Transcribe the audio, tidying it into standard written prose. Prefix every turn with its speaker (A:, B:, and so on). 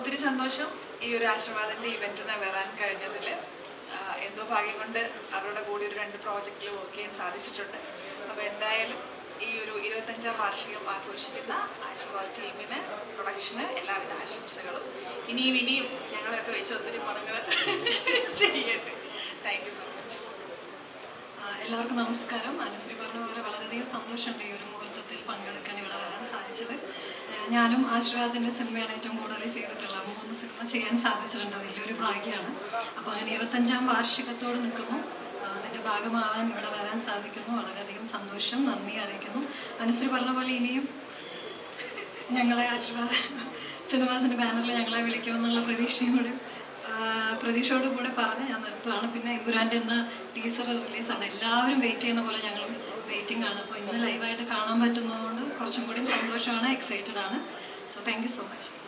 A: ഒത്തിരി സന്തോഷം ഈ ഒരു ആശീർവാദിൻ്റെ ഇവൻറ്റിന് വരാൻ കഴിഞ്ഞതിൽ. എന്തോ ഭാഗ്യം കൊണ്ട് അവരുടെ കൂടി ഒരു 2 പ്രോജക്റ്റിൽ വർക്ക് ചെയ്യാൻ സാധിച്ചിട്ടുണ്ട്. അപ്പോൾ എന്തായാലും ഈ ഒരു 25ാം വാർഷികം ആഘോഷിക്കുന്ന ആശീർവാദ് ടീമിന്, പ്രൊഡക്ഷന് എല്ലാവിധ ആശംസകളും. ഇനിയും ഞങ്ങളൊക്കെ വെച്ച് ഒത്തിരി പടങ്ങൾ ചെയ്യട്ടെ. Thank you so much.
B: എല്ലാവർക്കും നമസ്കാരം. അനുശ്രീ പറഞ്ഞ പോലെ വളരെയധികം സന്തോഷമുണ്ട് ഈ ഒരു മുഹൂർത്തത്തിൽ പങ്കെടുക്കാൻ ഇവിടെ വരാൻ സാധിച്ചത്. ഞാനും ആശീർവാദിൻ്റെ സിനിമയാണ് ഏറ്റവും കൂടുതൽ ചെയ്തിട്ടുള്ളത്. 3 സിനിമ ചെയ്യാൻ സാധിച്ചിട്ടുണ്ട്. വലിയൊരു ഭാഗ്യമാണ്. അപ്പോൾ അങ്ങനെ 25ാം വാർഷികത്തോട് നിൽക്കുന്നു. അതിൻ്റെ ഭാഗമാവാൻ ഇവിടെ വരാൻ സാധിക്കുന്നു. വളരെയധികം സന്തോഷം, നന്ദി അറിയിക്കുന്നു. അനുശ്രീ പറഞ്ഞ പോലെ ഇനിയും ഞങ്ങളെ ആശീർവാദ് സിനിമാസിൻ്റെ ബാനറിൽ ഞങ്ങളെ വിളിക്കുമെന്നുള്ള പ്രതീക്ഷയോട് കൂടെ പറഞ്ഞ് ഞാൻ നിർത്തുകയാണ്. പിന്നെ എമ്പുരാൻ്റെ ഇന്ന് ടീസർ റിലീസാണ്. എല്ലാവരും വെയിറ്റ് ചെയ്യുന്ന പോലെ ഞങ്ങളും വെയിറ്റിംഗ് ആണ്. അപ്പോൾ ഇന്ന് ലൈവായിട്ട് കാണാൻ പറ്റുന്നതുകൊണ്ട് കുറച്ചും കൂടി സന്തോഷമാണ്, എക്സൈറ്റഡ് ആണ്. So thank you so much.